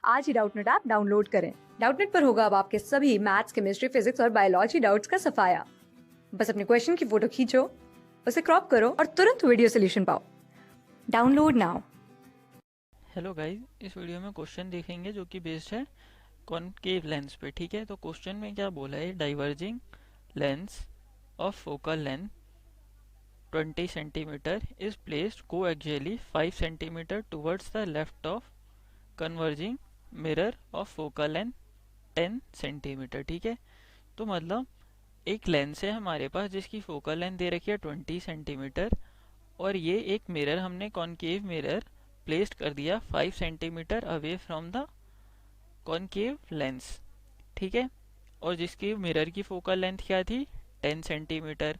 आज ही Doubtnut app download करें। Doubtnut पर होगा अब आपके सभी मैथ्स, केमिस्ट्री, फिजिक्स और बायोलॉजी डाउट्स का सफाया। बस अपने क्वेश्चन की फोटो खींचो, उसे क्रॉप करो और तुरंत वीडियो सोल्यूशन पाओ। Download now. हेलो गाइस, इस वीडियो में क्वेश्चन देखेंगे जो कि बेस्ड है कॉनकेव लेंस पे। ठीक है, तो क्वेश्चन में क्या बोला है, diverging lens of focal length 20 centimetre is placed coaxially 5 centimetre towards the left of converging mirror of focal length 10 centimetre. ठीक है, तो मतलब एक लेंस है हमारे पास जिसकी फोकल लेंथ दे रखी है 20 सेंटीमीटर और ये एक मिरर हमने कॉनकेव मिरर प्लेस्ड कर दिया 5 centimetre away from the concave lens. ठीक है, और जिसकी मिरर की फोकल लेंथ क्या थी 10 centimetre.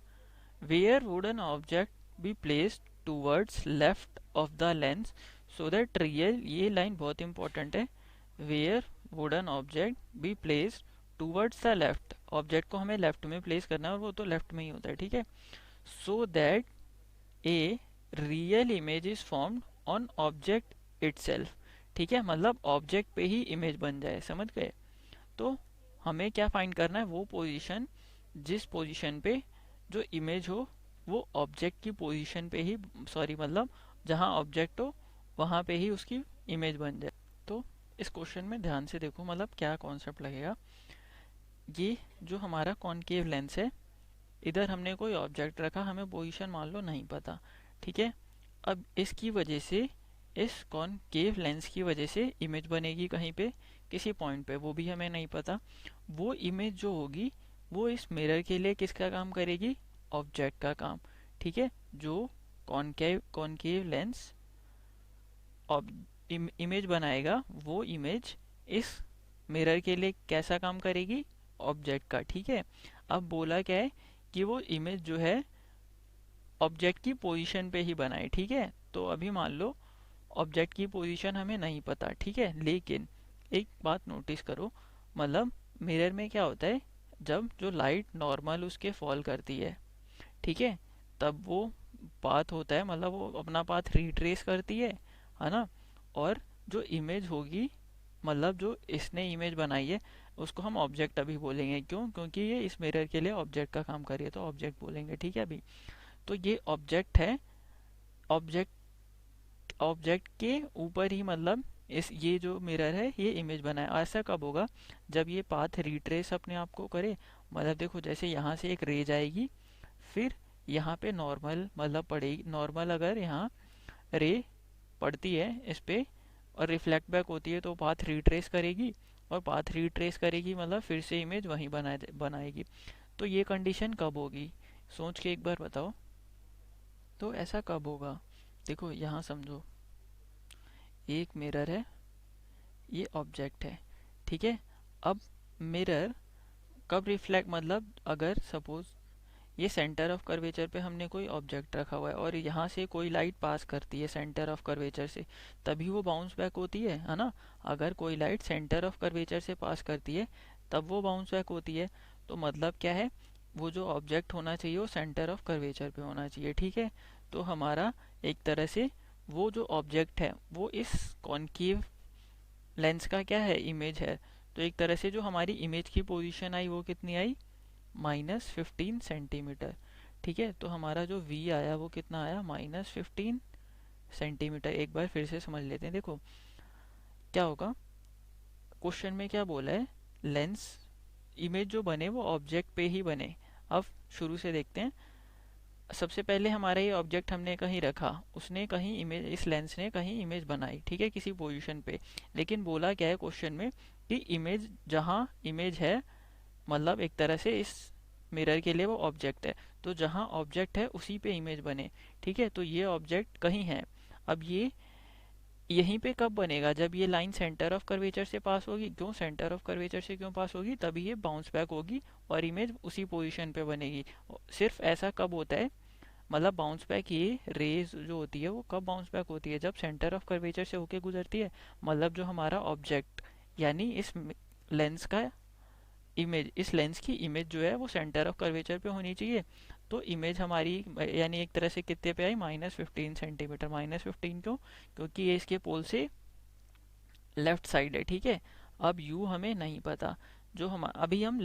Where would an object be placed towards left of the lens so that real, ये लाइन बहुत इंपॉर्टेंट है, where would an object be placed towards the left, object को हमें लेफ्ट में place करना है और वो तो लेफ्ट में ही होता है। ठीक है, so that a real image is formed on object itself. ठीक है, मतलब ऑब्जेक्ट पे ही इमेज बन जाए, समझ गए। तो हमें क्या फाइंड करना है, वो पोजीशन जिस पोजीशन पे जो इमेज हो वो ऑब्जेक्ट की पोजीशन पे ही, सॉरी मतलब जहाँ ऑब्जेक्ट हो वहाँ पे ही उसकी इमेज बन जाए। तो इस क्वेश्चन में ध्यान से देखो, मतलब क्या कॉन्सेप्ट लगेगा। ये जो हमारा कॉनकेव लेंस है, इधर हमने कोई ऑब्जेक्ट रखा, हमें पोजीशन मान लो नहीं पता। ठीक है, अब इसकी वजह से, इस कॉनकेव लेंस की वजह से इमेज बनेगी कहीं पे, किसी पॉइंट पे, वो भी हमें नहीं पता। वो इमेज जो होगी वो इस मिरर के लिए किसका काम करेगी, ऑब्जेक्ट का काम। ठीक है, जो कॉनकेव लेंस इमेज बनाएगा वो इमेज इस मिरर के लिए कैसा काम करेगी, ऑब्जेक्ट का। ठीक है, अब बोला क्या है कि वो इमेज जो है ऑब्जेक्ट की पोजीशन पे ही बनाए। ठीक है, तो अभी मान लो ऑब्जेक्ट की पोजीशन हमें नहीं पता। ठीक है, लेकिन एक बात नोटिस करो, मतलब मिरर में क्या होता है, जब जो लाइट नॉर्मल उसके फॉल करती है, ठीक है, तब वो पाथ होता है, मतलब वो अपना पाथ रिट्रेस करती है ना। और जो इमेज होगी, मतलब जो इसने इमेज बनाई है, उसको हम ऑब्जेक्ट अभी बोलेंगे। क्यों? क्योंकि ये इस मिरर के लिए ऑब्जेक्ट का काम कर रही है, तो ऑब्जेक्ट बोलेंगे। ठीक है, अभी तो ये ऑब्जेक्ट है, ऑब्जेक्ट ऑब्जेक्ट के ऊपर ही, मतलब इस ये जो मिरर है ये इमेज बनाए। ऐसा कब होगा, जब ये पाथ रिट्रेस अपने आप को करे। मतलब देखो, जैसे यहाँ से एक रे जाएगी, फिर यहाँ पे नॉर्मल मतलब पड़ेगी, नॉर्मल अगर यहाँ रे पड़ती है इस पे और रिफ्लेक्ट बैक होती है तो पाथ रिट्रेस करेगी, और पाथ रिट्रेस करेगी मतलब फिर से इमेज वहीं बनाएगी। तो ये कंडीशन कब होगी, सोच के एक बार बताओ। तो ऐसा कब होगा, देखो यहाँ समझो, एक मिरर है, ये ऑब्जेक्ट है। ठीक है, अब मिरर कब रिफ्लेक्ट, मतलब अगर सपोज ये सेंटर ऑफ कर्वेचर पे हमने कोई ऑब्जेक्ट रखा हुआ है और यहाँ से कोई लाइट पास करती है सेंटर ऑफ कर्वेचर से, तभी वो बाउंस बैक होती है ना। अगर कोई लाइट सेंटर ऑफ कर्वेचर से पास करती है तब वो बाउंस बैक होती है। तो मतलब क्या है, वो जो ऑब्जेक्ट होना चाहिए वो सेंटर ऑफ कर्वेचर पे होना चाहिए। ठीक है, तो हमारा एक तरह से वो जो ऑब्जेक्ट है वो इस कॉनकेव लेंस का क्या है, इमेज है। तो एक तरह से जो हमारी इमेज की पोजीशन आई वो कितनी आई, -15 सेंटीमीटर। ठीक है, तो हमारा जो v आया वो कितना आया, -15 सेंटीमीटर। एक बार फिर से समझ लेते हैं, देखो क्या होगा। क्वेश्चन में क्या बोला है, लेंस इमेज जो बने वो ऑब्जेक्ट पे ही बने। अब शुरू से देखते हैं। सबसे पहले हमारा ये ऑब्जेक्ट हमने कहीं रखा, उसने कहीं इमेज, इस लेंस ने कहीं इमेज बनाई, ठीक है, किसी पोजीशन पे। लेकिन बोला क्या है क्वेश्चन में कि इमेज, जहाँ इमेज है, मतलब एक तरह से इस मिरर के लिए वो ऑब्जेक्ट है, तो जहाँ ऑब्जेक्ट है उसी पे इमेज बने। ठीक है, तो ये ऑब्जेक्ट कहीं है। अब ये यहीं पे कब बनेगा, जब ये लाइन सेंटर ऑफ कर्वेचर से पास होगी। क्यों सेंटर ऑफ कर्वेचर से क्यों पास होगी, तभी ये बाउंस बैक होगी और इमेज उसी पोजीशन पे बनेगी। सिर्फ ऐसा कब होता है, मतलब बाउंस बैक, ये रेज जो होती है वो कब बाउंस बैक होती है, जब सेंटर ऑफ कर्वेचर से होके गुजरती है। मतलब जो हमारा ऑब्जेक्ट, यानी इस लेंस का इमेज, इस लेंस की इमेज जो है वो सेंटर ऑफ कर्वेचर पे होनी चाहिए। तो इमेज हमारी यानी एक तरह से कितने पे आई, -15 सेंटीमीटर। -15 क्यों, क्योंकि ये इसके पोल से लेफ्ट साइड है, ठीक है। अब u हमें नहीं पता, जो हम अभी हम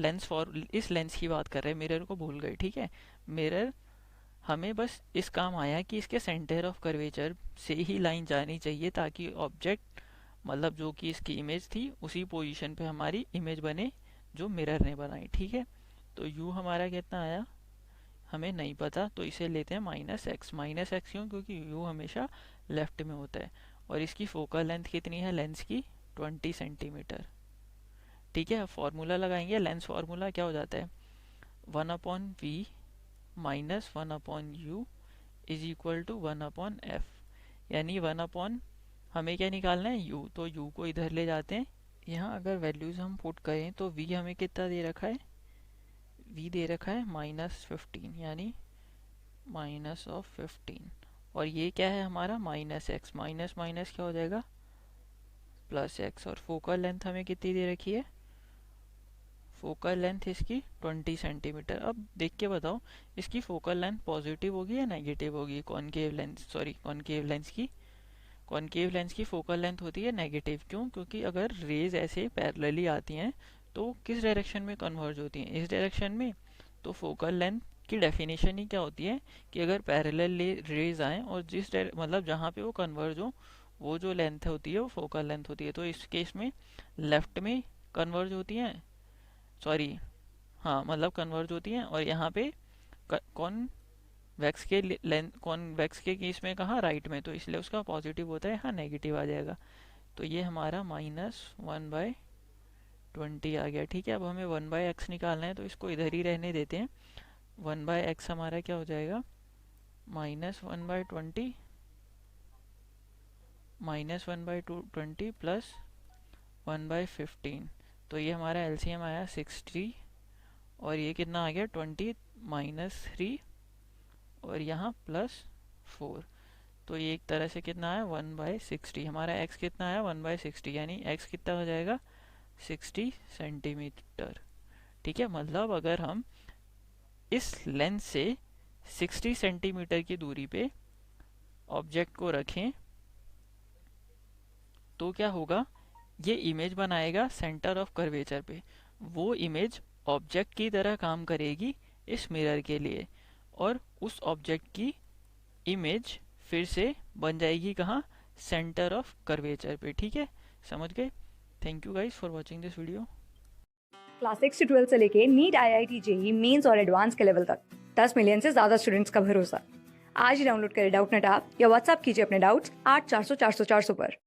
इस लेंस की बात कर रहे हैं, मिरर को भूल गए, ठीक है। मिरर हमें बस इस काम आया कि इसके सेंटर ऑफ कर्वेचर से ही लाइन जानी चाहिए ताकि ऑब्जेक्ट, मतलब जो कि इसकी इमेज थी, उसी पोजीशन पे हमारी इमेज बने जो मिरर ने बनाई, ठीक है। तो u हमारा कितना आया हमें नहीं पता, तो इसे लेते हैं -x। -x क्यों? क्योंकि u हमेशा लेफ्ट में होता है। और इसकी फोकल लेंथ कितनी है लेंस की? 20 सेंटीमीटर, ठीक है। फॉर्मूला लगाएंगे, लेंस फार्मूला क्या हो जाता है? 1/v minus 1/u is equal to 1/f, यानी 1/ हमें क्या निकालना है? u, तो u को इधर ले जाते हैं। यहाँ अगर वैल्यूज हम पुट करें तो v हमें कितना दे रखा है? v दे रखा है -15, यानी -15। और ये क्या है हमारा? -x, माइनस माइनस क्या हो जाएगा? +x। और फोकल लेंथ हमें कितनी दे रखी है? फोकल लेंथ इसकी 20 सेंटीमीटर। अब देख के बताओ, इसकी फोकल लेंथ पॉजिटिव होगी या नेगेटिव होगी? कॉनकेव लेंस की फोकल लेंथ होती है नेगेटिव। क्यों? क्योंकि अगर रेज ऐसे पैरेलली आती हैं तो किस डायरेक्शन में कन्वर्ज होती हैं? इस डायरेक्शन में। तो फोकल लेंथ की डेफिनेशन ही क्या होती है कि अगर पैरेलल रेज आए और मतलब जहाँ पे वो कन्वर्ज हो, वो जो लेंथ होती है वो फोकल लेंथ होती है। तो इस केस में लेफ्ट में कन्वर्ज होती हैं, सॉरी हाँ, मतलब कन्वर्ज होती हैं। और यहाँ पे कॉन्वेक्स के केस में कहाँ? राइट में, तो इसलिए उसका पॉजिटिव होता है, हाँ नेगेटिव आ जाएगा। तो ये हमारा -1/20 आ गया, ठीक है। अब हमें 1/x निकालना है, तो इसको इधर ही रहने देते हैं। 1/x हमारा क्या हो जाएगा? -1/20 प्लस 1/15। तो ये हमारा एलसीएम आया 60, और ये कितना आ गया? 20 -3 और यहाँ +4। तो ये एक तरह से कितना आया? 1/60। हमारा x कितना आया? 1/60, यानी x कितना हो जाएगा? 60 सेंटीमीटर, ठीक है। मतलब अगर हम इस लेंस से 60 सेंटीमीटर की दूरी पे ऑब्जेक्ट को रखें तो क्या होगा? ये इमेज बनाएगा सेंटर ऑफ कर्वेचर पे। वो इमेज ऑब्जेक्ट की तरह काम करेगी इस मिरर के लिए, और उस ऑब्जेक्ट की इमेज फिर से बन जाएगी कहाँ? सेंटर ऑफ कर्वेचर पे, ठीक है। समझ गए? Thank you guys for watching this video. Class 6 से 12 से लेके नीट, IIT, JEE मेंस और एडवांस के लेवल तक 10 मिलियन से ज्यादा स्टूडेंट्स का भरोसा। आज ही डाउनलोड करें डाउटनेट ऐप या व्हाट्सएप कीजिए अपने डाउट्स 8400 400 400 पर।